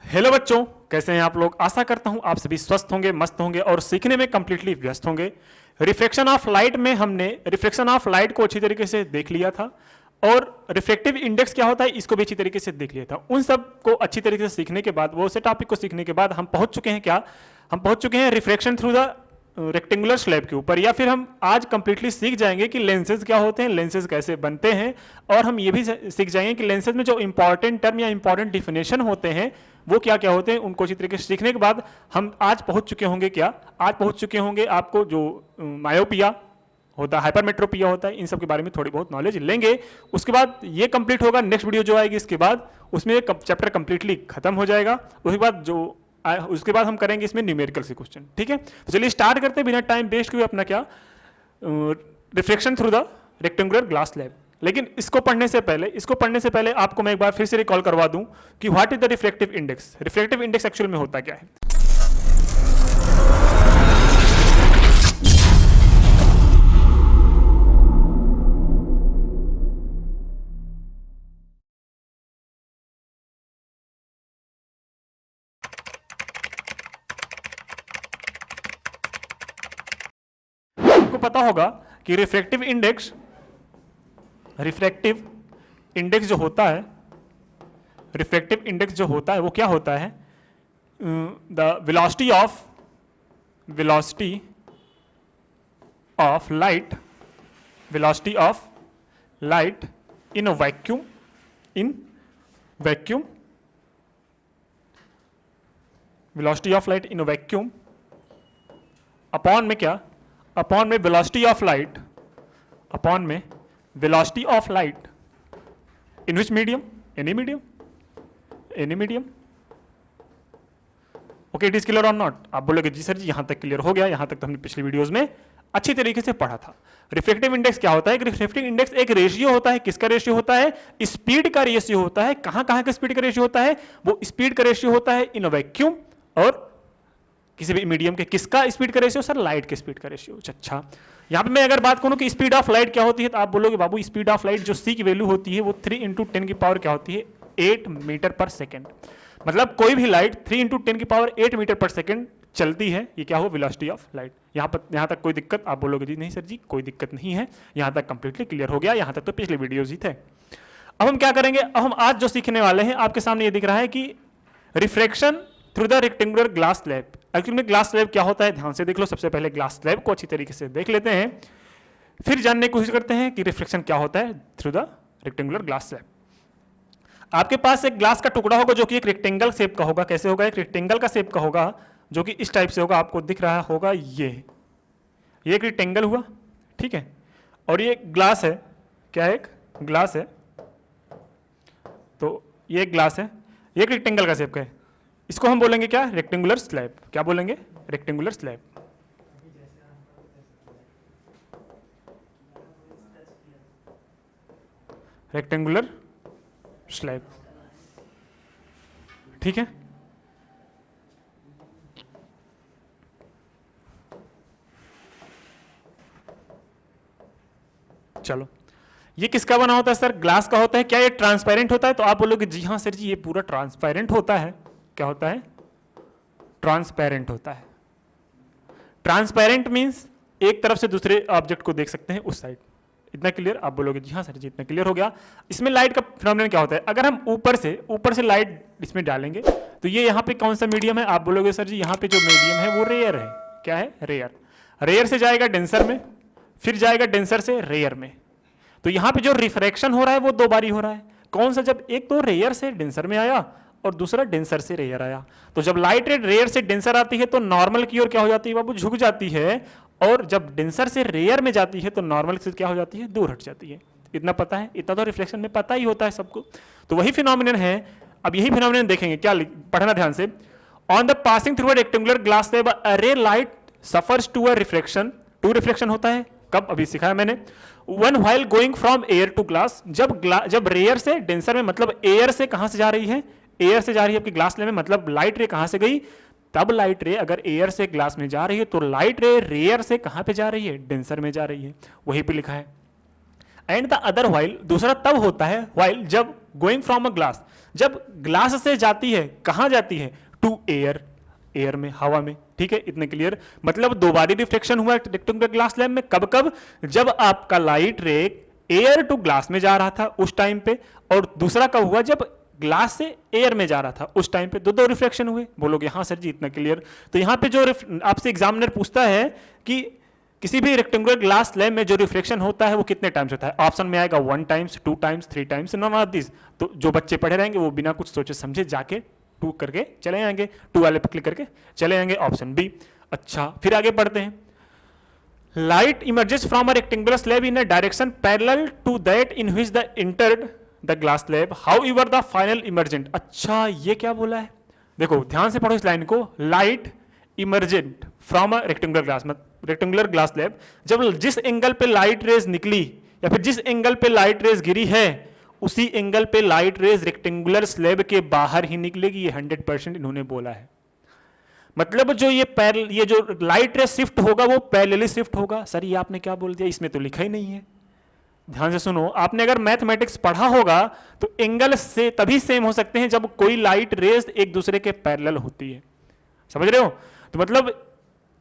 Hello बच्चों, कैसे हैं आप लोग। आशा करता हूं आप सभी स्वस्थ होंगे, मस्त होंगे और सीखने में कंप्लीटली व्यस्त होंगे। रिफ्लेक्शन ऑफ लाइट में हमने रिफ्लेक्शन ऑफ लाइट को अच्छी तरीके से देख लिया था और रिफ्लेक्टिव इंडेक्स क्या होता है इसको भी अच्छी तरीके से देख लिया था। उन सब को अच्छी तरीके से सीखने के बाद, वो से टॉपिक को सीखने के बाद हम पहुंच चुके हैं क्या, हम पहुंच चुके हैं reflection through the rectangular slab के ऊपर, या फिर हम आज कंप्लीटली सीख जाएंगे कि लेंसेज क्या होते हैं, लेंसेज कैसे बनते हैं, और हम ये भी सीख जाएंगे कि लेंसेज में जो इंपॉर्टेंट टर्म या इंपॉर्टेंट डिफिनेशन होते हैं वो क्या क्या होते हैं। उनको अच्छी तरीके से सीखने के बाद हम आज पहुंच चुके होंगे क्या, आज पहुंच चुके होंगे आपको जो मायोपिया होता है, हाइपरमेट्रोपिया होता है, इन सब के बारे में थोड़ी बहुत नॉलेज लेंगे। उसके बाद ये कंप्लीट होगा, नेक्स्ट वीडियो जो आएगी इसके बाद उसमें ये चैप्टर कंप्लीटली खत्म हो जाएगा। उसके बाद हम करेंगे इसमें न्यूमेरिकल से क्वेश्चन। ठीक है, तो चलिए स्टार्ट करते हैं बिना टाइम वेस्ट किए अपना क्या, reflection through the rectangular glass slab. लेकिन इसको पढ़ने से पहले आपको मैं एक बार फिर से रिकॉल करवा दूं कि what is the reflective index. Reflective index actual में होता क्या है। आपको पता होगा कि रिफ्लेक्टिव इंडेक्स जो होता है, रिफ्लेक्टिव इंडेक्स जो होता है वो क्या होता है, the velocity of light in a vacuum velocity of light in a vacuum upon में क्या, अपॉन में velocity of light in which medium, any medium. Okay, it is clear और नॉट। आप बोलोगे जी सर जी यहां तक क्लियर हो गया, यहां तक तो हमने पिछली वीडियोस में अच्छी तरीके से पढ़ा था। रिफ्लेक्टिव इंडेक्स क्या होता है, रिफ्लेक्टिव इंडेक्स एक रेशियो होता है। किसका रेशियो होता है, स्पीड का रेशियो होता है। कहां कहां का स्पीड का रेशियो होता है, वो स्पीड का रेशियो होता है इन वैक्यूम और किसी भी मीडियम के। किसका स्पीड का रेशियो सर, लाइट के स्पीड का रेशियो। अच्छा, यहां पे मैं अगर बात करूं कि स्पीड ऑफ लाइट क्या होती है तो आप बोलोगे बाबू स्पीड ऑफ लाइट जो सी की वैल्यू होती है वो 3 × 10 की पावर क्या होती है, 8 मीटर पर सेकेंड। मतलब कोई भी लाइट 3 × 10 की पावर 8 मीटर पर सेकेंड चलती है, ये क्या हो, वेलोसिटी ऑफ लाइट। यहां तक कोई दिक्कत, आप बोलोगे जी नहीं सर जी कोई दिक्कत नहीं है, यहां तक कंप्लीटली क्लियर हो गया, यहां तक तो पिछले वीडियोज ही थे। अब हम क्या करेंगे, अब हम आज जो सीखने वाले हैं आपके सामने ये दिख रहा है कि reflection through the rectangular glass slab. Actually में ग्लास स्लैब क्या होता है ध्यान से देख लो। सबसे पहले ग्लास स्लैब को अच्छी तरीके से देख लेते हैं, फिर जानने की कोशिश करते हैं कि रिफ्लेक्शन क्या होता है through the rectangular glass slab. आपके पास एक ग्लास का टुकड़ा होगा जो कि एक रेक्टेंगल शेप का होगा। कैसे होगा, एक रेक्टेंगल का शेप का होगा जो कि इस टाइप से होगा। आपको दिख रहा होगा ये एक रेक्टेंगल हुआ, ठीक है, और ये ग्लास है। क्या है, एक ग्लास है, तो ये एक ग्लास है, ये एक रेक्टेंगल का शेप का है। इसको हम बोलेंगे क्या, रेक्टेंगुलर स्लैब। क्या बोलेंगे, रेक्टेंगुलर स्लैब। रेक्टेंगुलर स्लैब, ठीक है। चलो, ये किसका बना होता है सर, ग्लास का होता है। क्या ये ट्रांसपेरेंट होता है, तो आप बोलोगे जी हाँ सर जी ये पूरा ट्रांसपेरेंट होता है। क्या होता है, ट्रांसपेरेंट होता है। ट्रांसपेरेंट मींस एक तरफ से दूसरे ऑब्जेक्ट को देख सकते हैं उस साइड। इतना क्लियर, आप बोलोगे जी हाँ सर जी इतना क्लियर हो गया। इसमें लाइट का फिनोमेनन क्या होता है, अगर हम ऊपर से लाइट इसमें डालेंगे तो ये यहाँ पे कौन सा मीडियम है, आप बोलोगे सर जी यहाँ पे जो मीडियम है वो रेयर है। क्या है, रेयर। रेयर से जाएगा डेंसर में, फिर जाएगा डेंसर से रेयर में। तो यहाँ पे जो रिफ्रैक्शन हो रहा है वो 2 बारी हो रहा है। कौन सा, जब एक तो रेयर से डेंसर में आया और दूसरा डेंसर से रेयर आया। तो जब लाइट रे रेयर से डेंसर आती है तो नॉर्मल की ओर क्या हो जाती है बाबू, झुक जाती है, और जब डेंसर से रेयर में जाती है तो नॉर्मल से क्या हो जाती है, दूर हट जाती है। इतना पता है, इतना तो रिफ्लेक्शन में पता ही होता है सबको। तो वही फिनोमिनन है। अब यही फिनोमिनन देखेंगे, क्या पढ़ना ध्यान से। On the passing through a rectangular glass slab a ray light suffers two a reflection. Two reflection होता है कब, अभी सिखाया मैंने। One while going from air to glass, जब रेयर से डेंसर में, मतलब एयर से कहां से जा रही है, एयर से जा रही है आपकी ग्लास में, मतलब लाइट रे कहां से गई, तब लाइट रे अगर एयर से ग्लास में जा रही है तो लाइट रे रेयर से कहां पे जा रही है, डेंसर में जा रही है। वहीं पे लिखा है। एंड द अदर व्हाइल, दूसरा तब होता है व्हाइल जब गोइंग फ्रॉम अ ग्लास, जब ग्लास से जाती है, कहां जाती है? टू एयर, एयर में, हवा में, ठीक है, इतने क्लियर। मतलब दो बारी रिफ्लेक्शन हुआ रेक्टेंगुलर ग्लास लैब में, कब कब? जब आपका लाइट रे एयर टू ग्लास में जा रहा था उस टाइम पे, और दूसरा कब हुआ? जब ग्लास से एयर में जा रहा था उस टाइम पे। दो रिफ्लेक्शन हुए। बोलोगे हाँ सर जी इतना क्लियर। तो यहाँ पे जो आपसे एग्जामिनर पूछता है कि किसी भी रेक्टेंगुलर ग्लास लैब में जो रिफ्लेक्शन होता है वो कितने टाइम्स होता है, ऑप्शन में आएगा 1 times, 2 times, 3 times, none of this. तो जो बच्चे पढ़े रहेंगे वो बिना कुछ सोचे समझे जाके 2 करके चले आएंगे, 2 वाले पे क्लिक करके चले आएंगे, ऑप्शन बी। अच्छा, फिर आगे बढ़ते हैं। Light emerges from a rectangular slab in a direction parallel to that in which the entered the glass slab, however the final emergent. अच्छा, ये क्या बोला है? देखो ध्यान से पढ़ो इस लाइन को। Light emergent from a rectangular glass slab, जब जिस एंगल पे लाइट रेज निकली या फिर जिस एंगल पे लाइट रेज गिरी है उसी एंगल पे लाइट रेज रेक्टेंगुलर स्लैब के बाहर ही निकलेगी। ये 100% इन्होंने बोला है। मतलब जो ये जो लाइट रे शिफ्ट होगा वो पैरेलली शिफ्ट होगा। सर ये आपने क्या बोल दिया, इसमें तो लिखा ही नहीं है। ध्यान से सुनो, आपने अगर मैथमेटिक्स पढ़ा होगा तो एंगल से तभी सेम हो सकते हैं जब कोई लाइट रेज एक दूसरे के पैरेलल होती है। समझ रहे हो? तो मतलब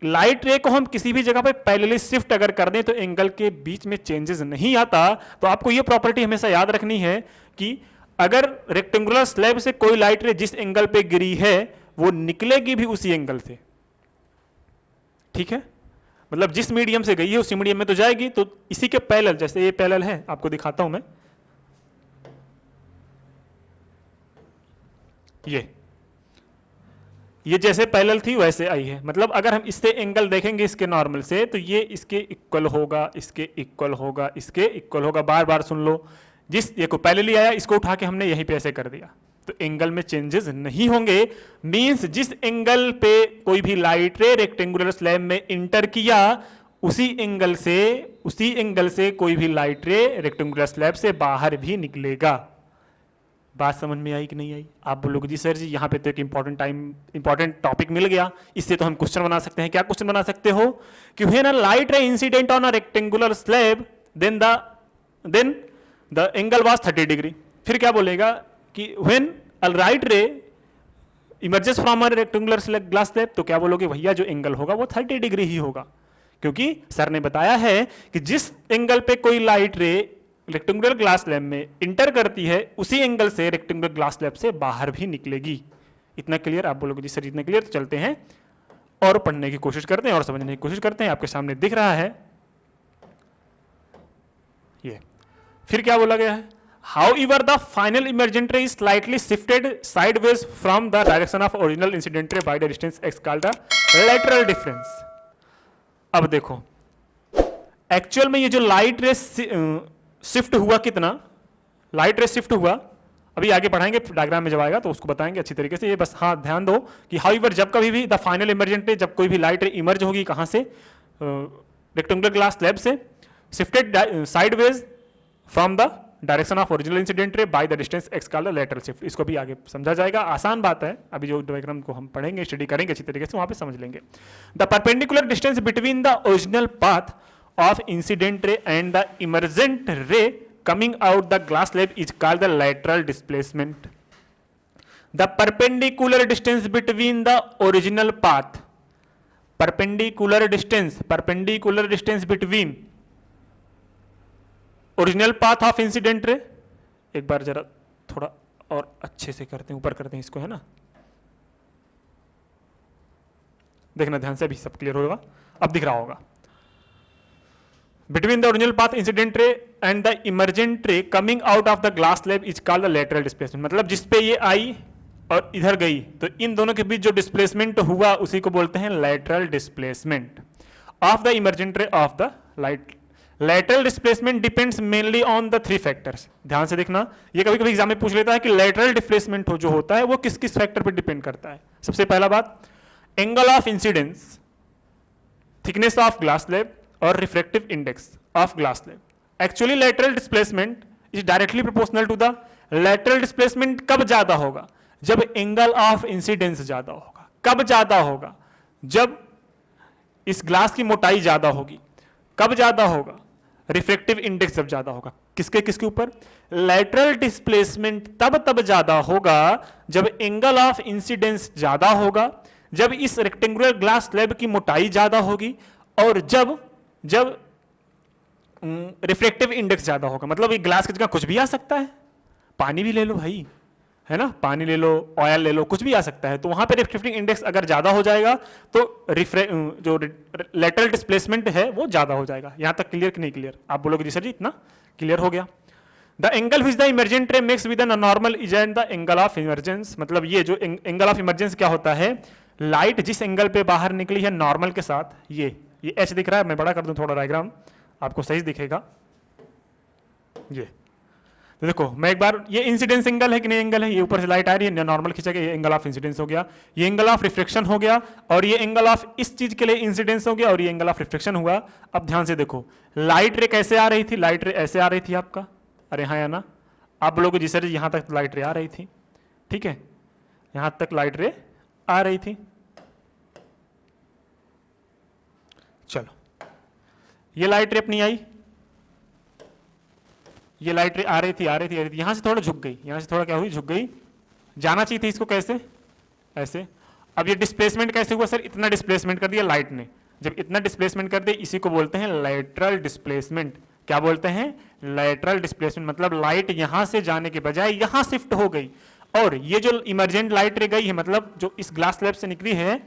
लाइट रे को हम किसी भी जगह पे पैरेलली शिफ्ट अगर कर दें तो एंगल के बीच में चेंजेस नहीं आता। तो आपको ये प्रॉपर्टी हमेशा याद रखनी है कि अगर रेक्टेंगुलर स्लैब से कोई लाइट रे जिस एंगल पे गिरी है वो निकलेगी भी उसी एंगल से। ठीक है, मतलब जिस मीडियम से गई है उसी मीडियम में तो जाएगी। तो इसी के पैरेलल, जैसे ये पैरेलल है, आपको दिखाता हूं मैं, ये जैसे पैरेलल थी वैसे आई है। मतलब अगर हम इससे एंगल देखेंगे इसके नॉर्मल से तो ये इसके इक्वल होगा, इसके इक्वल होगा, इसके इक्वल होगा। बार बार सुन लो, जिस ये को पैरेलली आया इसको उठा के हमने यहीं पे ऐसे कर दिया तो एंगल में चेंजेस नहीं होंगे। मींस जिस एंगल पे कोई भी लाइट रे रेक्टेंगुलर स्लैब में इंटर किया उसी एंगल से कोई भी लाइट रे रेक्टेंगुलर स्लैब से बाहर भी निकलेगा। बात समझ में आई कि नहीं आई? आप बोलोगे जी सर जी यहाँ पे तो एक इंपॉर्टेंट टॉपिक मिल गया, इससे तो हम क्वेश्चन बना सकते हैं। क्या क्वेश्चन बना सकते हो कि when a light ray incident on a rectangular slab then the angle was 30 degree. फिर क्या बोलेगा कि when a light ray emerges from a rectangular glass slab, तो क्या बोलोगे भैया जो एंगल होगा वो 30 डिग्री ही होगा, क्योंकि सर ने बताया है कि जिस एंगल पे कोई लाइट रे रेक्टेंगुलर ग्लास स्लैब में इंटर करती है उसी एंगल से रेक्टेंगुलर ग्लास स्लैब से बाहर भी निकलेगी। इतना क्लियर? आप बोलोगे जी सर इतना क्लियर। तो चलते हैं और पढ़ने की कोशिश करते हैं और समझने की कोशिश करते हैं। आपके सामने दिख रहा है ये। फिर क्या बोला गया है? However, the final emergent ray is slightly shifted sideways from the direction of original incident ray by the distance x called the lateral difference. अब देखो एक्चुअल में ये जो लाइट रे शिफ्ट हुआ, कितना लाइट रे शिफ्ट हुआ अभी आगे पढ़ाएंगे, डायग्राम में जब आएगा तो उसको बताएंगे अच्छी तरीके से। ये बस हाँ ध्यान दो कि हाउएवर जब कभी भी द फाइनल इमर्जेंट रे, जब कोई भी लाइट रे इमर्ज होगी कहां से, रेक्टेंगुलर ग्लास स्लैब से, shifted sideways from the direction of original incident ray by the distance x called lateral shift. इसको भी आगे समझा जाएगा, आसान बात है। अभी जो डायग्राम को हम पढ़ेंगे, स्टडी करेंगे अच्छी तरीके से, वहां पे समझ लेंगे। The perpendicular distance between the original path of incident ray and the emergent ray coming out the glass slab is called the lateral displacement. The perpendicular distance between the original path, perpendicular distance between original path of incident ray, एक बार जरा थोड़ा और अच्छे से करते हैं, ऊपर करते हैं इसको, है ना, देखना ध्यान से, अभी सब क्लियर होगा, अब दिख रहा होगा। Between the original path incident ray and the emergent ray coming out of the glass slab is called the lateral displacement. मतलब जिसपे ये आई और इधर गई तो इन दोनों के बीच जो डिस्प्लेसमेंट हुआ उसी को बोलते हैं lateral displacement of the emergent ray of the light. Lateral displacement depends mainly on the 3 factors. ध्यान से देखना, ये कभी कभी एग्जाम में पूछ लेता है कि लेटरल डिस्प्लेसमेंट जो होता है वो किस किस फैक्टर पर डिपेंड करता है। सबसे पहला बात, angle of incidence, thickness of glass slab और refractive index of glass slab. Actually lateral displacement is directly proportional to the lateral displacement. कब ज्यादा होगा? जब एंगल ऑफ इंसिडेंस ज्यादा होगा। कब ज्यादा होगा? जब इस ग्लास की मोटाई ज्यादा होगी। कब ज्यादा होगा? रिफ्रैक्टिव इंडेक्स जब ज्यादा होगा। किसके किसके ऊपर? लैटरल डिस्प्लेसमेंट तब ज्यादा होगा जब एंगल ऑफ इंसिडेंस ज्यादा होगा, जब इस रेक्टेंगुलर ग्लास स्लैब की मोटाई ज्यादा होगी, और जब रिफ्लेक्टिव इंडेक्स ज्यादा होगा। मतलब ये ग्लास की जगह कुछ भी आ सकता है, पानी भी ले लो भाई, है ना, पानी ले लो, ऑयल ले लो, कुछ भी आ सकता है। तो वहां पे रिफ्लेक्टिव इंडेक्स अगर ज्यादा हो जाएगा तो जो लेटरल डिस्प्लेसमेंट है वो ज्यादा हो जाएगा। यहां तक क्लियर कि नहीं क्लियर? आप बोलोगे जी सर जी इतना क्लियर हो गया। The angle which the emergent ray makes with an normal is at the angle of emergence. मतलब ये जो एंगल ऑफ इमर्जेंस क्या होता है, लाइट जिस एंगल पे बाहर निकली है नॉर्मल के साथ, ये एच दिख रहा है, मैं बड़ा कर दूं थोड़ा डायग्राम, आपको सही दिखेगा। ये तो देखो, मैं एक बार, ये इंसिडेंस एंगल है कि नहीं एंगल है, ये ऊपर से लाइट आ रही है, नॉर्मल खींचा गया, ये एंगल ऑफ इंसिडेंस हो गया, ये एंगल ऑफ रिफ्लेक्शन हो गया, और ये एंगल ऑफ इस चीज के लिए इंसिडेंस हो गया, और ये एंगल ऑफ रिफ्लेक्शन हुआ। अब ध्यान से देखो, लाइट रे कैसे आ रही थी? लाइट रे ऐसे आ रही थी आपका, अरे हाँ या ना? आप लोगों जी सर यहां तक लाइट रे आ रही थी, ठीक है, यहां तक लाइट रे आ रही थी। चलो, ये लाइट रे अपनी आई, ये लाइट रे आ रही थी, यहां से थोड़ा झुक गई, यहां से थोड़ा क्या हुई, झुक गई। जाना चाहिए थी इसको कैसे? ऐसे। अब ये डिस्प्लेसमेंट कैसे हुआ सर? इतना डिस्प्लेसमेंट कर दिया लाइट ने। जब इतना डिस्प्लेसमेंट कर दिया, इसी को बोलते हैं लेटरल डिस्प्लेसमेंट। क्या बोलते हैं? Lateral displacement. मतलब लाइट यहां से जाने के बजाय यहां शिफ्ट हो गई, और ये जो इमर्जेंट लाइट रे गई है, मतलब जो इस ग्लास स्लैब से निकली है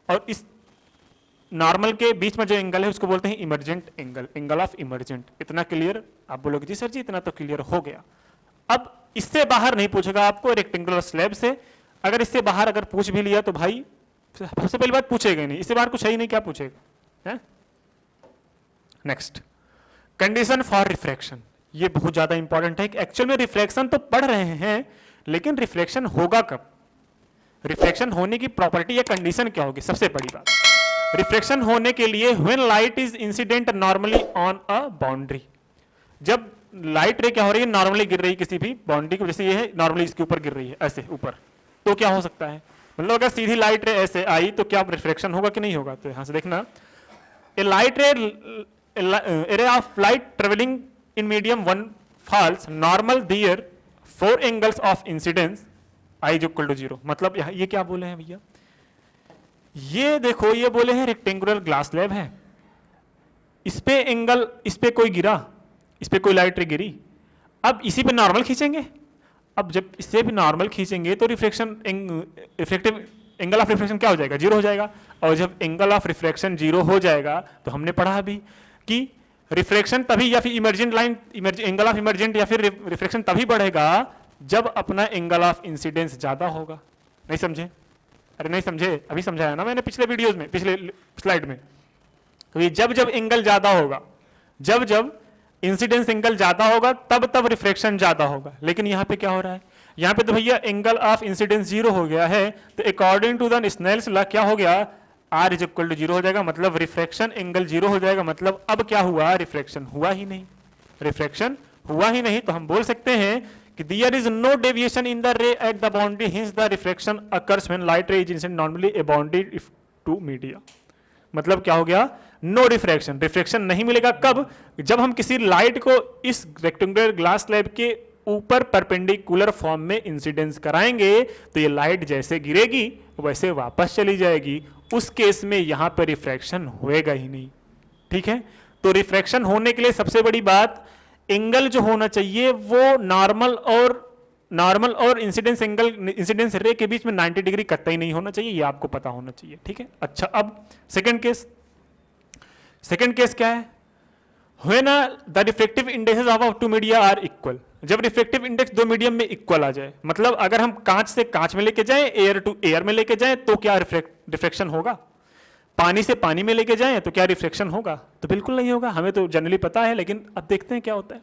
और इस नॉर्मल के बीच में जो एंगल है उसको बोलते हैं emergent angle, angle of emergent. इतना क्लियर? आप बोलोगे जी सर जी इतना तो क्लियर हो गया। अब इससे बाहर नहीं पूछेगा आपको रेक्टेंगुलर स्लैब से। अगर इससे बाहर अगर पूछ भी लिया तो भाई सबसे पहली बात पूछेगा नहीं, इससे बाहर कुछ है ही नहीं, क्या पूछेगा, है? Next, condition for refraction. ये बहुत ज्यादा इंपॉर्टेंट है कि एक्चुअल में रिफ्लेक्शन तो पढ़ रहे हैं, लेकिन रिफ्लेक्शन होगा कब? रिफ्लेक्शन होने की प्रॉपर्टी या कंडीशन क्या होगी? सबसे बड़ी बात, रिफ्लेक्शन होने के लिए when light is incident normally on a boundary. जब लाइट रे क्या हो रही है, नॉर्मली गिर रही है किसी भी बाउंड्री को, जैसे ये है नॉर्मली इसके ऊपर गिर रही है ऐसे ऊपर, तो क्या हो सकता है? मतलब अगर सीधी लाइट रे ऐसे आई तो क्या रिफ्लेक्शन होगा कि नहीं होगा? तो यहां से देखना, a light ray of light travelling in medium one falls normal there 4 angles of incidence I is equal to 0। मतलब ये क्या बोले हैं भैया? ये देखो, ये बोले हैं रेक्टेंगुलर ग्लास स्लैब है, इस पे एंगल, इस पे कोई गिरा, इस पे कोई लाइट रे गिरी, अब इसी पे नॉर्मल खींचेंगे। अब जब इससे भी नॉर्मल खींचेंगे तो reflection reflective angle of reflection क्या हो जाएगा? 0 हो जाएगा। और जब एंगल ऑफ रिफ्लेक्शन 0 हो जाएगा तो हमने पढ़ा अभी कि रिफ्लेक्शन तभी, या फिर emergent line angle of emergent या फिर रिफ्लेक्शन तभी बढ़ेगा जब अपना एंगल ऑफ इंसिडेंस ज्यादा होगा। नहीं समझे? अरे नहीं समझे, अभी समझाया ना मैंने पिछले वीडियोस में, पिछले स्लाइड में। तो ये जब जब एंगल ज्यादा होगा, जब जब इंसिडेंस एंगल ज्यादा होगा, तब तब रिफ्लेक्शन ज्यादा होगा। लेकिन यहाँ पे क्या हो रहा है? यहाँ पे तो भैया एंगल ऑफ इंसिडेंस 0 हो गया है, तो according to the Snell's law क्या हो गया? R इज इक्वल टू 0 हो जाएगा, मतलब रिफ्लेक्शन एंगल 0 हो जाएगा। मतलब अब क्या हुआ? रिफ्लेक्शन हुआ ही नहीं, रिफ्लेक्शन हुआ ही नहीं। तो हम बोल सकते हैं कि there is no deviation in the ray at the boundary, hence the refraction occurs when light ray is incident normally a boundary to media। मतलब क्या हो गया? नो रिफ्रैक्शन, रिफ्लेक्शन नहीं मिलेगा कब? जब हम किसी लाइट को इस रेक्टेंगुलर ग्लास स्लैब के ऊपर परपेंडिकुलर फॉर्म में इंसिडेंस कराएंगे, तो ये लाइट जैसे गिरेगी वैसे वापस चली जाएगी। उस केस में यहां पर रिफ्रैक्शन होएगा ही नहीं, ठीक है? तो रिफ्रैक्शन होने के लिए सबसे बड़ी बात, एंगल जो होना चाहिए वो नॉर्मल और इंसिडेंस एंगल, इंसिडेंस रे के बीच में 90 डिग्री कतई नहीं होना चाहिए, ये आपको पता होना चाहिए, ठीक है? अच्छा, अब सेकंड केस क्या है? When the reflective indexes of two media are equal. जब रिफ्लेक्टिव इंडेक्स दो मीडियम में इक्वल आ जाए, मतलब अगर हम कांच से कांच में लेके जाएं, एयर टू एयर में लेके जाएं, तो क्या रिफ्लेक्शन होगा? पानी से पानी में लेके जाएं तो क्या रिफ्लेक्शन होगा? तो बिल्कुल नहीं होगा। हमें तो जनरली पता है, लेकिन अब देखते हैं क्या होता है।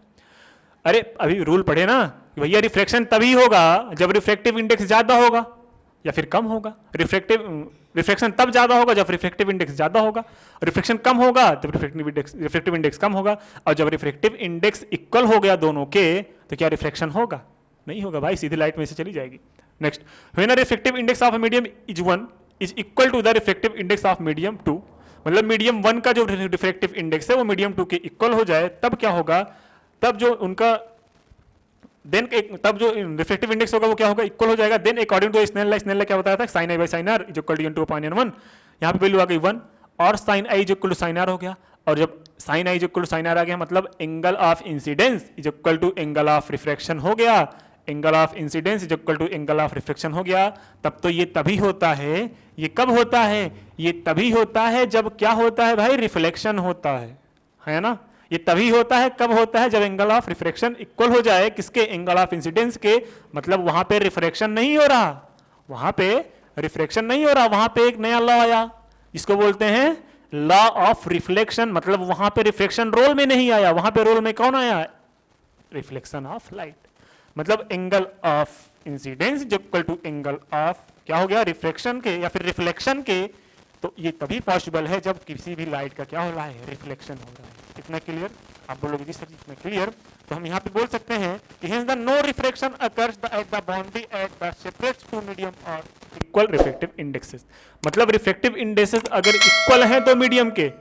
अरे अभी रूल पढ़े ना, भैया रिफ्लेक्शन तभी होगा जब रिफ्लेक्टिव इंडेक्स ज्यादा होगा या फिर कम होगा। रिफ्लेक्शन तब ज्यादा होगा जब रिफ्लेक्टिव इंडेक्स ज्यादा होगा, रिफ्लेक्शन कम होगा जब रिफ्लेक्टिव इंडेक्स कम होगा। और जब रिफ्लेक्टिव इंडेक्स इक्वल हो गया दोनों के, तो क्या रिफ्लेक्शन होगा? नहीं होगा भाई, सीधी लाइट में से चली जाएगी। Next, when a reflective index of a medium is 1 is equal to the reflective index of medium 2, मतलब मीडियम 1 का जो रिफ्लेक्टिव इंडेक्स है वो मीडियम 2 के इक्वल हो जाए, तब क्या होगा? तब जो उनका देन तब जो रिफ्लेक्टिव इंडेक्स होगा वो क्या होगा, इक्वल हो जाएगा। Then according to Snell law क्या बताया था, sine I by sine R is equal to n2/n1, यहाँ पे वैल्यू आ गई 1, और sine I is equal to sine R हो गया। और जब sine I is equal to sine R आ गया मतलब angle of incidence is equal to angle of refraction हो गया, angle of incidence is equal to angle of reflection हो गया। तब तो ये तभी होता है, ये कब होता है, ये तभी होता है जब क्या होता है भाई, रिफ्लेक्शन होता है ना। ये तभी होता है, कब होता है, जब एंगल ऑफ रिफ्रैक्शन इक्वल हो जाए किसके, एंगल ऑफ इंसिडेंस के। मतलब वहां पे रिफ्रैक्शन नहीं हो रहा, वहां पे रिफ्रैक्शन नहीं हो रहा, वहां पे एक नया लॉ आया जिसको बोलते हैं लॉ ऑफ रिफ्लेक्शन। मतलब वहां पे रिफ्लेक्शन रोल में नहीं आया, वहां पे रोल में कौन आया, रिफ्लेक्शन ऑफ लाइट। मतलब angle of incidence is equal to angle of क्या हो गया, रिफ्रैक्शन के या फिर रिफ्लेक्शन के। तो ये तभी पॉसिबल है जब किसी भी लाइट का क्या हो रहा है, रिफ्लेक्शन हो रहा है। इतना क्लियर, आप बोलोगे जी सर जी इतना क्लियर, तो हम यहाँ पे बोल सकते हैं कि hence the no refraction occurs at the boundary at the separate two medium or equal refractive indexes। मतलब रिफ्लेक्टिव इंडेक्सेस अगर इक्वल हैं दो मीडियम के,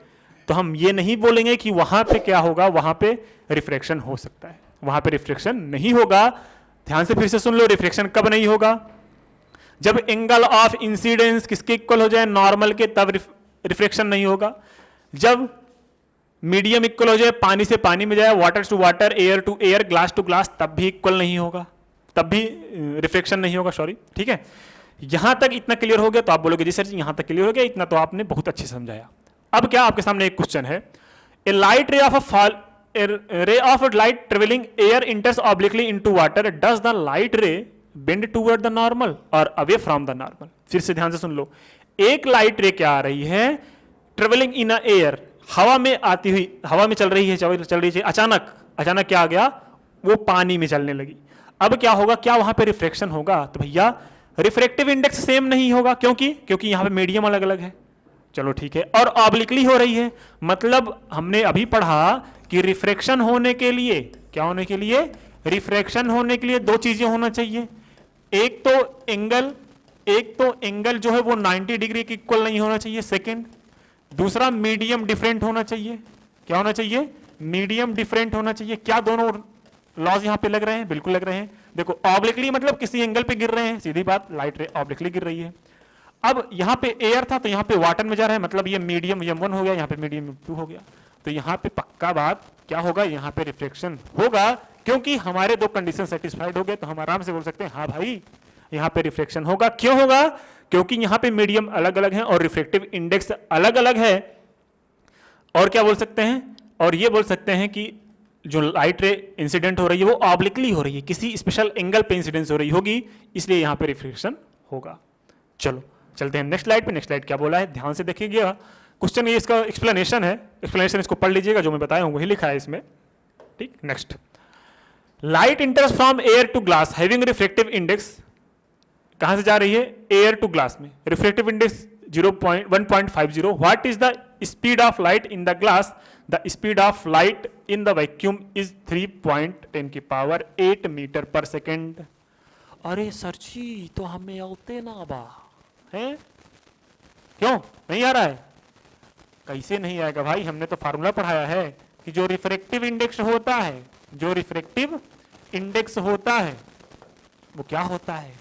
तो हम ये नहीं बोलेंगे कि वहां पे क्या होगा, वहां पे रिफ्रैक्शन हो सकता है, वहां पे रिफ्लेक्शन नहीं होगा। ध्यान से फिर से सुन लो, रिफ्लेक्शन कब नहीं होगा, जब एंगल ऑफ इंसिडेंस किसके इक्वल हो जाए, नॉर्मल के, तब रिफ्लेक्शन नहीं होगा। जब मीडियम इक्वल हो जाए, पानी से पानी में जाए, water to water, air to air, glass to glass, तब भी इक्वल नहीं होगा, तब भी रिफ्लेक्शन नहीं होगा, सॉरी। ठीक है, यहां तक इतना क्लियर हो गया तो आप बोलोगे जी सर जी यहां तक क्लियर हो गया, इतना तो आपने बहुत अच्छे से समझाया। अब क्या आपके सामने एक क्वेश्चन है, a light ray of a fall ray of light travelling air enters obliquely into water, does the light ray bend toward the normal और अवे फ्रॉम द नॉर्मल। फिर से ध्यान से सुन लो, एक लाइट रे क्या आ रही है, ट्रेवलिंग इन अ एयर, हवा में आती हुई, हवा में चल रही है, अचानक क्या आ गया, वो पानी में चलने लगी। अब क्या होगा, क्या वहां पे रिफ्रैक्शन होगा, तो भैया रिफ्रैक्टिव इंडेक्स सेम नहीं होगा, क्योंकि यहां पे मीडियम अलग अलग है। चलो ठीक है, और ऑब्लिकली हो रही है, मतलब हमने अभी पढ़ा कि रिफ्रैक्शन होने के लिए, क्या होने के लिए, रिफ्रैक्शन होने के लिए दो चीजें होना चाहिए, एक तो एंगल जो है वो 90 डिग्री के इक्वल नहीं होना चाहिए, सेकंड, दूसरा मीडियम डिफरेंट होना चाहिए। क्या होना चाहिए, मीडियम डिफरेंट होना चाहिए। क्या दोनों लॉज यहां पे लग रहे हैं, बिल्कुल लग रहे हैं। देखो ऑब्लिकली मतलब किसी एंगल पे गिर रहे हैं, सीधी बात, लाइट रे ऑब्लिकली गिर रही है। अब यहां पे एयर था तो यहां पे वाटर में जा रहा है, मतलब ये मीडियम M1 हो गया, यहां पे मीडियम M2 हो गया। तो यहां पे पक्का बात क्या होगा, यहां पे रिफ्लेक्शन होगा, क्योंकि हमारे दो कंडीशन सेटिस्फाइड हो गए। तो हम आराम से बोल सकते हैं हाँ भाई यहां पे रिफ्लेक्शन होगा। क्यों होगा, क्योंकि यहां पे मीडियम अलग अलग है और रिफ्लेक्टिव इंडेक्स अलग अलग है। और क्या बोल सकते हैं, और ये बोल सकते हैं कि जो लाइट रे इंसिडेंट हो रही है वो ऑब्लिकली हो रही है, किसी स्पेशल एंगल पे इंसिडेंस हो रही होगी, इसलिए यहां पे रिफ्लेक्शन होगा। चलो चलते हैं नेक्स्ट स्लाइड पे। नेक्स्ट स्लाइड क्या बोला है, ध्यान से देखिएगा, क्वेश्चन ये इसका एक्सप्लेनेशन है, एक्सप्लेनेशन इसको पढ़ लीजिएगा, जो मैं बताया हूं वही लिखा है इसमें। ठीक, next, light enters from air to glass having reflective index, कहां से जा रही है, एयर टू ग्लास में, reflective index 1.50। What is the speed of light in the glass, the speed of light in the vacuum is 3.10⁸ metre per second. अरे sir जी तो हमें आते ना बा है, क्यों नहीं आ रहा है, कैसे नहीं आएगा भाई, हमने तो फार्मूला पढ़ाया है कि जो रिफ्रैक्टिव इंडेक्स होता है, जो रिफ्रैक्टिव इंडेक्स होता है वो क्या होता है,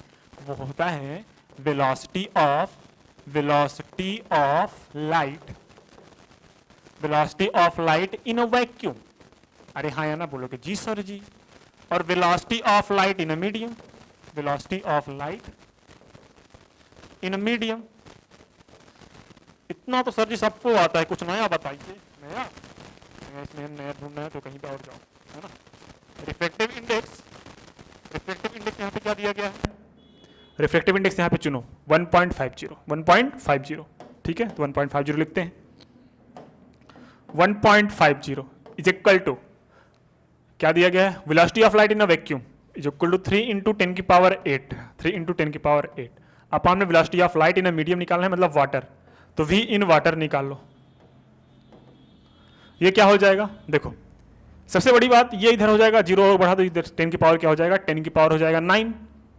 वो होता है velocity of light, velocity of light in a vacuum. अरे हाँ या ना बोलोगे जी सर जी, और velocity of light in a medium, velocity of light in a medium. इतना तो सर जी सबको आता है, कुछ नया बताइए, नया इसमें नया ढूंढना है तो कहीं पे और जाओ, है ना। रिफ्रैक्टिव इंडेक्स, रिफ्रैक्टिव इंडेक्स यहाँ पे क्या दिया गया है, रिफ्रैक्टिव इंडेक्स यहाँ पे चुनो 1.50, ठीक है, तो 1.50 लिखते हैं। 1.50 इज इक्वल टू क्या दिया गया है, velocity of light in a vacuum is equal to 3 × 10⁸, 3 × 10⁸। अब हमने velocity of light in a medium निकालना है, मतलब वाटर, तो V इन वाटर निकाल लो। ये क्या हो जाएगा, देखो सबसे बड़ी बात ये इधर हो जाएगा, 0 बढ़ा दो इधर, 10 की पावर क्या हो जाएगा, 10 की पावर हो जाएगा 9,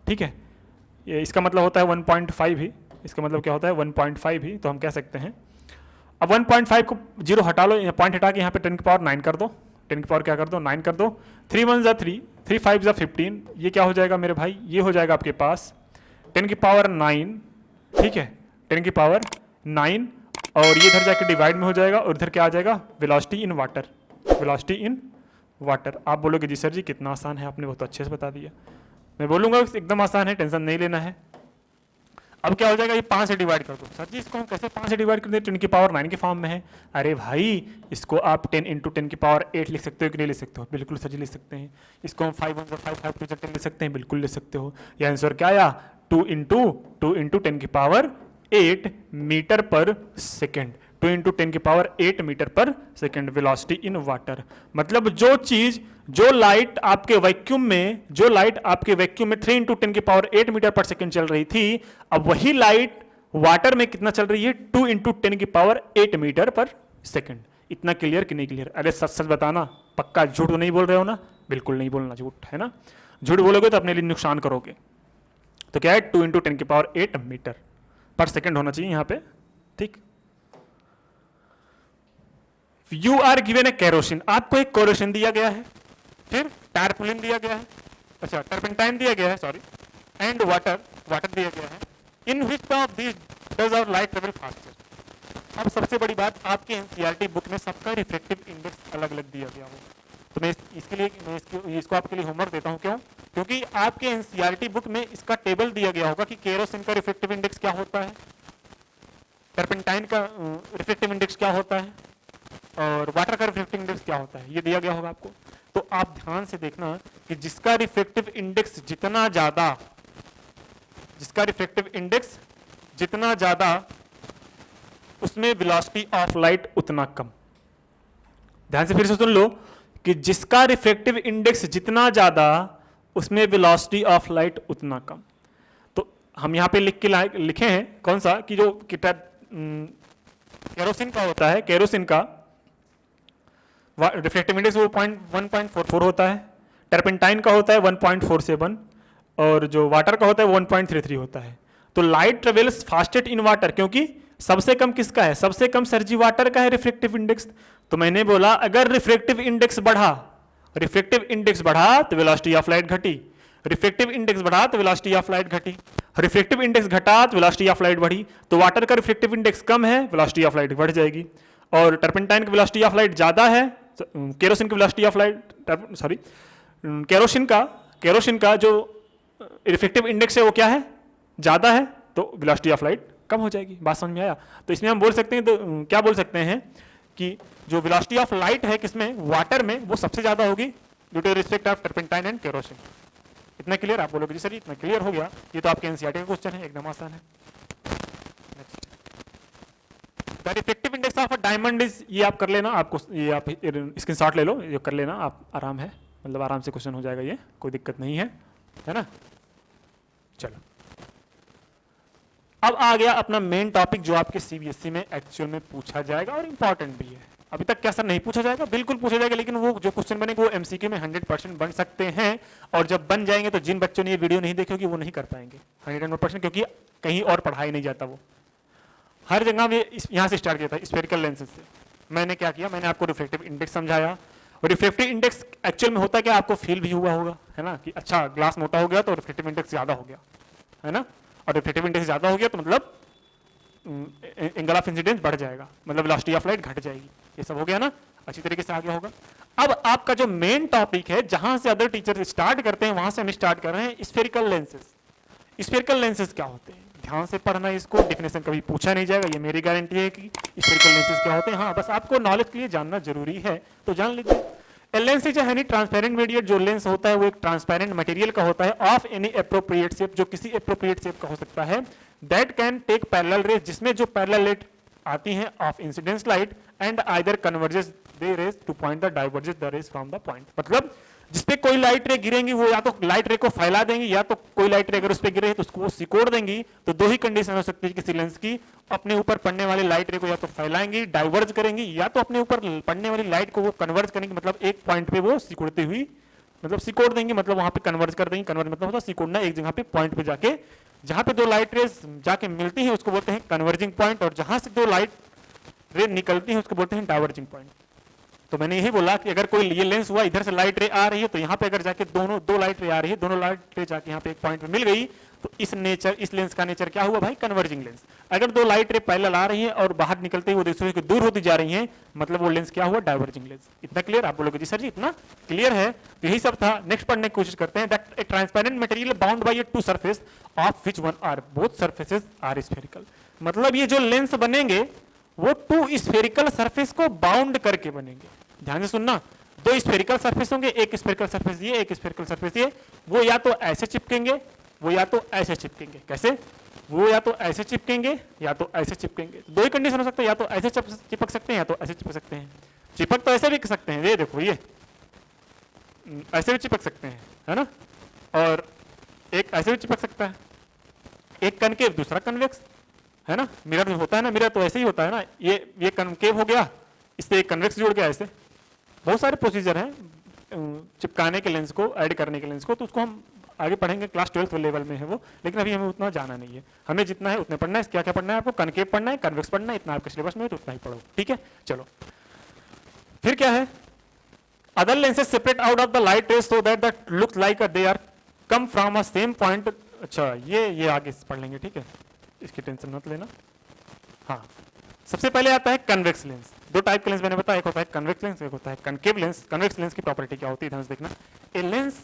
ठीक है। ये इसका मतलब होता है 1.5 ही, इसका मतलब क्या होता है 1.5 ही, तो हम कह सकते हैं अब 1.5 को 0 हटा लो, पॉइंट हटा के यहाँ पे 10 की पावर 9 कर दो, 10 की पावर क्या कर दो 9 कर दो, 3 1 जा 3, 3 5 जा 15, ये क्या हो जाएगा मेरे भाई, ये हो जाएगा आपके पास 10 की पावर 9, ठीक है 10 की पावर 9, और ये इधर जाके डिवाइड में हो जाएगा और इधर क्या आ जाएगा velocity in water, velocity in water. आप बोलोगे जी सर जी कितना आसान है, आपने बहुत अच्छे से बता दिया। मैं बोलूँगा एकदम आसान है, टेंशन नहीं लेना है। अब क्या हो जाएगा, ये 5 से डिवाइड कर दो। सर जी इसको हम कैसे 5 से डिवाइड कर दें, 10 की पावर 9 के फॉर्म में है। अरे भाई इसको आप 10 इंटू 10 की पावर 8 लिख सकते हो कि नहीं लिख सकते हो, बिल्कुल सर जी लिख सकते हैं। इसको हम 5 1 5 5 2 10 लिख सकते हैं, बिल्कुल लिख सकते हो। ये आंसर क्या आया 2 इंटू 10 की power 8 metre per second, 2 into 10 की power 8 metre per second velocity in water. मतलब जो चीज, जो लाइट आपके वैक्यूम में, जो लाइट आपके वैक्यूम में 3 इंटू 10 की पावर 8 मीटर पर सेकेंड चल रही थी, अब वही लाइट वाटर में कितना चल रही है 2 इंटू 10 की पावर 8 मीटर पर सेकेंड। इतना क्लियर कि नहीं क्लियर? अरे सच सच बताना, पक्का झूठ तो नहीं बोल रहे हो ना? बिल्कुल नहीं बोलना, झूठ है ना? झूठ बोलोगे तो अपने लिए नुकसान करोगे। तो क्या है 2 इंटू 10 की पावर 8 मीटर पर सेकेंड होना चाहिए यहां पे, ठीक। You are given a kerosene, आपको एक केरोसिन दिया गया है, फिर टारपुलिन दिया गया है, अच्छा टर्पेंटाइन दिया गया है, सॉरी, एंड वाटर, वाटर दिया गया है। In which of this does our light travel faster. अब सबसे बड़ी बात, आपके एनसीईआरटी बुक में सबका रिफ्रैक्टिव इंडेक्स अलग अलग दिया गया हो, तो मैं इसके लिए इसको आपके लिए होमवर्क देता हूं। क्यों? क्योंकि आपके एनसीईआरटी बुक में इसका टेबल दिया गया होगा कि केरोसिन का रिफ्रैक्टिव इंडेक्स क्या होता है, टर्पेंटाइन का रिफ्रैक्टिव इंडेक्स क्या होता है, और वाटर का रिफ्रैक्टिव इंडेक्स क्या होता है, ये दिया गया होगा आपको। तो आप ध्यान से देखना कि जिसका रिफ्रैक्टिव इंडेक्स जितना ज्यादा, जिसका रिफ्रैक्टिव इंडेक्स जितना ज्यादा, उसमें वेलोसिटी ऑफ लाइट उतना कम। ध्यान से फिर से सुन लो कि जिसका रिफ्रैक्टिव इंडेक्स जितना ज्यादा, उसमें वेलोसिटी ऑफ लाइट उतना कम। तो हम यहां पे लिखे हैं कौन सा, कि जो केरोसिन का होता है, केरोसिन का रिफ्रैक्टिव इंडेक्स वो 1.44 होता है, टर्पेंटाइन का होता है 1.47, और जो वाटर का होता है 1.33 होता है। तो light travels fastest in water, क्योंकि सबसे कम किसका है, सबसे कम सर्जी वाटर का है रिफ्रैक्टिव इंडेक्स। तो मैंने बोला अगर रिफ्रैक्टिव इंडेक्स बढ़ा, रिफ्रैक्टिव इंडेक्स बढ़ा तो वेलोसिटी ऑफ लाइट घटी, रिफ्रैक्टिव इंडेक्स बढ़ा तो वेलोसिटी ऑफ लाइट घटी, रिफ्रैक्टिव इंडेक्स घटा तो वेलोसिटी ऑफ लाइट बढ़ी। तो वाटर का रिफ्रैक्टिव इंडेक्स कम है, वेलोसिटी ऑफ लाइट बढ़ जाएगी, और टर्पेंटाइन की वेलोसिटी ऑफ लाइट ज्यादा है, केरोसिन की velocity of light, sorry kerosene का जो रिफ्रैक्टिव इंडेक्स है वो क्या है, ज्यादा है, तो वेलोसिटी ऑफ लाइट कम हो जाएगी। बात समझ में आया? तो इसमें हम बोल सकते हैं, तो क्या बोल सकते हैं कि जो वेलोसिटी ऑफ लाइट है किसमें, वाटर में, वो सबसे ज्यादा होगी due to respect of turpentine and kerosene. इतना क्लियर? आप बोलोगे जी सर इतना क्लियर हो गया, ये तो आपके एनसीईआरटी का क्वेश्चन है, एकदम आसान है। The refractive index of a diamond is, ये आप कर लेना, आपको ये आप स्क्रीनशॉट ले लो, ये कर लेना आप, आराम है, मतलब आराम से क्वेश्चन हो जाएगा, ये कोई दिक्कत नहीं है ना। चलो अब आ गया अपना मेन टॉपिक जो आपके सीबीएसई में एक्चुअल में पूछा जाएगा और इंपॉर्टेंट भी है। अभी तक क्या सर नहीं पूछा जाएगा? बिल्कुल पूछा जाएगा, लेकिन वो जो क्वेश्चन बनेंगे वो एमसीक्यू में 100% बन सकते हैं, और जब बन जाएंगे तो जिन बच्चों ने ये वीडियो नहीं देखी होगी वो नहीं कर पाएंगे 100%, क्योंकि कहीं और पढ़ाई नहीं जाता, वो हर जगह में यहाँ से स्टार्ट किया था स्फेरिकल लेंसेज से। मैंने क्या किया, मैंने आपको रिफ्रैक्टिव इंडेक्स समझाया, और रिफ्रैक्टिव इंडेक्स एक्चुअल में होता क्या, आपको फील भी हुआ होगा, है ना, कि अच्छा ग्लास मोटा हो गया तो रिफ्रैक्टिव इंडेक्स ज्यादा हो गया, है ना, और रिफ्रैक्टिव इंडेक्स ज्यादा हो गया तो मतलब एंगल ऑफ इंसिडेंस बढ़ जाएगा, मतलब वेलोसिटी ऑफ लाइट घट जाएगी। ये सब हो गया ना, अच्छी तरीके से आ गया होगा। अब आपका जो मेन टॉपिक है, जहां से अदर टीचर स्टार्ट करते हैं वहां से हम स्टार्ट कर रहे हैं, स्फेरिकल लेंसेज। स्फेरिकल लेंसेज क्या होते हैं, ध्यान से पढ़ना, इसको डेफिनेशन कभी पूछा नहीं जाएगा, ये मेरी गारंटी है कि स्फेरिकल लेंसेज क्या होते हैं। हाँ, बस आपको नॉलेज के लिए जानना जरूरी है, तो जान लीजिए। A lens is any transparent medium, जो लेंस होता है वो एक ट्रांसपेरेंट मटेरियल का होता है, ऑफ एनी एप्रोप्रिएट शेप, जो किसी एप्रोप्रिएट शेप का हो सकता है, that can take parallel rays, जिसमें जो पैरेलल लाइट आती हैं of incidence light, and either converges the rays to point the diverges the rays from the point. मतलब जिसपे कोई लाइट रे गिरेंगी वो या तो लाइट रे को फैला देंगी, या तो कोई लाइट रे अगर उस पर गिरे तो उसको वो सिकोड़ देंगी। तो दो ही कंडीशन हो सकती है किसी लेंस की, अपने ऊपर पड़ने वाली लाइट रे को या तो फैलाएंगी, डाइवर्ज करेंगी, या तो अपने ऊपर पड़ने वाली लाइट को वो कन्वर्ज करेंगी, मतलब एक पॉइंट पे वो सिकुड़ती हुई, मतलब सिकोड़ देंगी, मतलब वहां पे कन्वर्ज कर देंगी। कन्वर्ज मतलब होता है सिकोड़ना, एक जगह पे पॉइंट पे जाके, जहां पे दो लाइट रेज जाके मिलती हैं उसको बोलते हैं कन्वर्जिंग पॉइंट, और जहां से दो लाइट रे निकलती हैं उसको बोलते हैं डाइवर्जिंग पॉइंट। तो मैंने यही बोला कि अगर कोई ये लेंस हुआ, इधर से लाइट रे आ रही है, तो यहाँ पे अगर जाके दो लाइट रे आ रही है, दोनों लाइट रे जाके यहाँ पे एक पॉइंट पे मिल गई, तो इस लेंस का नेचर क्या हुआ भाई? Converging lens. अगर दो लाइट रे पैरेलल आ रही है और बाहर निकलते ही वो दूसरे से दूर होती जा रही हैं, मतलब वो लेंस क्या हुआ? Diverging lens. इतना क्लियर? आप बोलोगे जी सर जी इतना क्लियर है? तो यही सब था। नेक्स्ट पढ़ने की कोशिश करते हैं। That a transparent material bound by a two surface of which one or both surfaces are spherical. मतलब ये जो लेंस बनेंगे वो टू स्फेरिकल सरफेस को बाउंड करके बनेंगे। ध्यान से सुनना, दो स्फेरिकल सरफेस होंगे, एक स्फेरिकल सरफेस ये, एक स्फेरिकल सरफेस ये। वो या तो ऐसे चिपकेंगे, वो या तो ऐसे चिपकेंगे। कैसे? वो या तो ऐसे चिपकेंगे या तो ऐसे चिपकेंगे। दो ही कंडीशन हो सकता है, या तो ऐसे चिपक सकते हैं या तो ऐसे चिपक सकते हैं। चिपक तो ऐसे भी कर सकते हैं, ये देखो ये ऐसे भी चिपक सकते हैं, है ना, और एक ऐसे भी चिपक सकता है। एक कनकेव दूसरा कन्वेक्स, है ना। मिरर में होता है ना, मिरर तो ऐसे ही होता है ना, ये कनकेव हो गया, इससे एक कन्वेक्स जुड़ गया। ऐसे बहुत सारे प्रोसीजर हैं चिपकाने के लेंस को, ऐड करने के लेंस को, तो उसको हम आगे पढ़ेंगे, क्लास 12th लेवल में है वो, लेकिन अभी हमें उतना जाना नहीं है। हमें जितना है उतने पढ़ना है। क्या क्या पढ़ना है आपको? कनकेव पढ़ना है, कन्वेक्स पढ़ना है, इतना आपके सिलेबस में है तो उतना ही पढ़ो, ठीक है। चलो फिर क्या है? Other lenses separate out of the light rays so that looks like they are come from a same point. अच्छा, ये आगे पढ़ लेंगे, ठीक है, इसकी टेंशन मत लेना। हाँ, सबसे पहले आता है कन्वेक्स लेंस। दो टाइप का लेंस मैंने बताया, एक होता है कन्वेक्स लेंस, एक होता है कनकेव लेंस। कन्वेक्स लेंस की प्रॉपर्टी क्या होती है ध्यान से देखना। A lens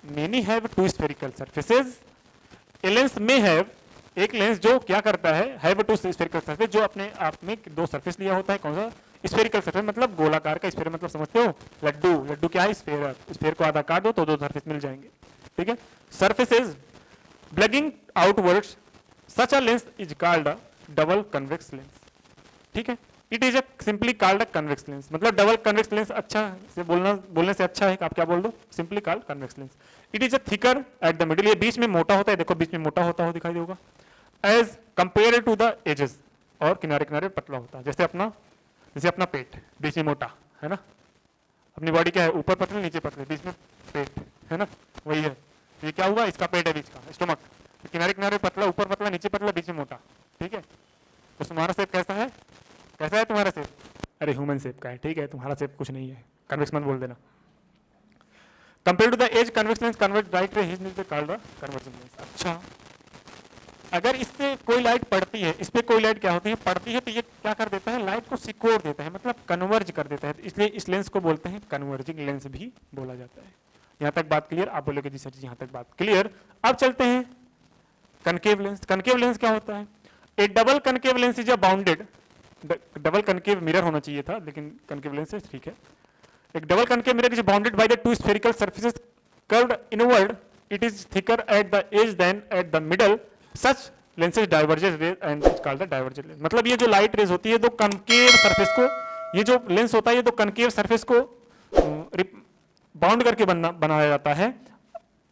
many have two spherical surfaces. A lens में हैव, एक लेंस जो क्या करता है, हैव टू स्फेरिकल सरफेस, जो अपने आप में दो सरफेस लिया होता है। कौन सा? स्फेरिकल सरफेस, मतलब गोलाकार का। स्फेयर मतलब समझते हो? लड्डू। लड्डू क्या है? स्फेयर। स्फेयर को आधा काट दो तो दो सरफेस मिल जाएंगे, ठीक है। Surfaces bulging outwards, such a lens is called a double convex lens, ठीक है। It is simply called a convex lens. मतलब डबल कन्वेक्स लेंस अच्छा से बोलने से अच्छा है कि आप क्या बोल दो, simply called convex lens. It is a thicker at the middle, ये बीच में मोटा होता है, देखो बीच में मोटा होता हो दिखाई देगा, as compare to the edges, और किनारे किनारे पतला होता है। जैसे अपना पेट बीच में मोटा है ना, अपनी बॉडी क्या है? ऊपर पतले नीचे पतले, बीच में पेट है ना, वही है। ये क्या हुआ? इसका पेट है बीच का, स्टोमक। किनारे किनारे पतला, ऊपर पतला नीचे पतला, बीच में मोटा, ठीक है। तो तुम्हारा शेप कैसा है? कैसा है तुम्हारा शेप? अरे ह्यूमन शेप का है, ठीक है। तुम्हारा शेप कुछ नहीं है, कन्वेक्स मत बोल देना। Compare to the edge convex lens convert light ray is called the converging lens. अच्छा, अगर इससे कोई लाइट पड़ती है, इस पे कोई लाइट क्या होती है? पड़ती है, तो ये क्या कर देता है? लाइट को सिकोड़ देता है, मतलब कन्वर्ज कर देता है। इसलिए इस लेंस को बोलते हैं कन्वर्जिंग लेंस भी बोला जाता है। यहाँ तक बात क्लियर? आप बोलोगे जी सर जी यहाँ तक बात क्लियर। अब चलते हैं कनकेव लेंस। कनकेव लेंस क्या होता है? A double concave lens is a bounded, double concave mirror होना चाहिए था, लेकिन कनकेव लेंस है, ठीक है। एक double concave mirror is bounded by the two spherical surfaces curved inward, it is thicker at the edge than at the middle, such lenses divergent rays and is called the divergent lens. मतलब ये जो light rays होती है, दो concave surface को, ये जो lens होता है ये दो कनकेव सरफेस को बाउंड करके बनाया जाता है,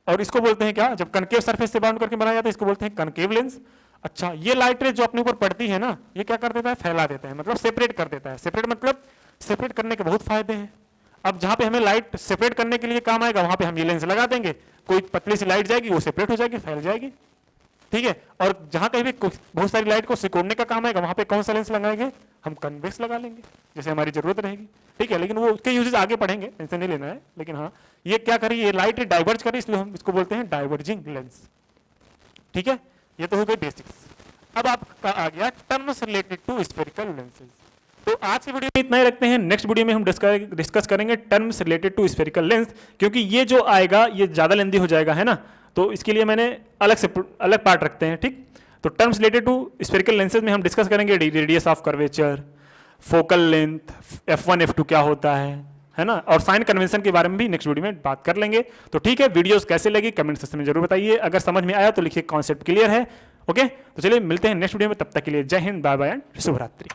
और इसको बोलते हैं क्या? जब कनकेव सरफेस से बाउंड करके बनाया जाता है इसको बोलते हैं कनकेव लेंस। अच्छा, ये लाइट रेज जो अपने ऊपर पड़ती है ना, ये क्या कर देता है? फैला देता है, मतलब सेपरेट कर देता है। सेपरेट मतलब सेपरेट करने के बहुत फायदे हैं। अब जहां पे हमें लाइट सेपरेट करने के लिए काम आएगा, वहां पे हम ये लेंस लगा देंगे, कोई पतली सी लाइट जाएगी, वो सेपरेट हो जाएगी, फैल जाएगी, ठीक है। और जहां कहीं भी बहुत सारी लाइट को सिकोड़ने का काम आएगा, वहां पे कौन सा लेंस लगाएंगे? हम कन्वेक्स लगा लेंगे, जैसे हमारी जरूरत रहेगी, ठीक है। लेकिन वो उसके यूजेस आगे पढ़ेंगे, टेंशन नहीं लेना है। लेकिन हाँ, ये क्या करें? ये लाइट डाइवर्ज करे, इसलिए हम इसको बोलते हैं डाइवर्जिंग लेंस, ठीक है। ये तो हो गई बेसिक्स। अब आपका आ गया terms related to spherical lenses. तो आज की वीडियो में इतना ही रखते हैं। नेक्स्ट वीडियो में हम डिस्कस करेंगे terms related to spherical lens, क्योंकि ये जो आएगा ये ज्यादा लेंदी हो जाएगा, है ना। तो इसके लिए मैंने अलग पार्ट रखते हैं, ठीक। तो terms related to spherical lenses में हम डिस्कस करेंगे radius of curvature, focal length, f1 f2 क्या होता है ना, और साइन कन्वेंशन के बारे में भी नेक्स्ट वीडियो में बात कर लेंगे। तो ठीक है, वीडियोस कैसे लगी कमेंट सेक्शन में जरूर बताइए। अगर समझ में आया तो लिखिए कॉन्सेप्ट क्लियर है, ओके। तो चलिए मिलते हैं नेक्स्ट वीडियो में, तब तक के लिए जय हिंद, बाय बाय एंड शुभ रात्रि।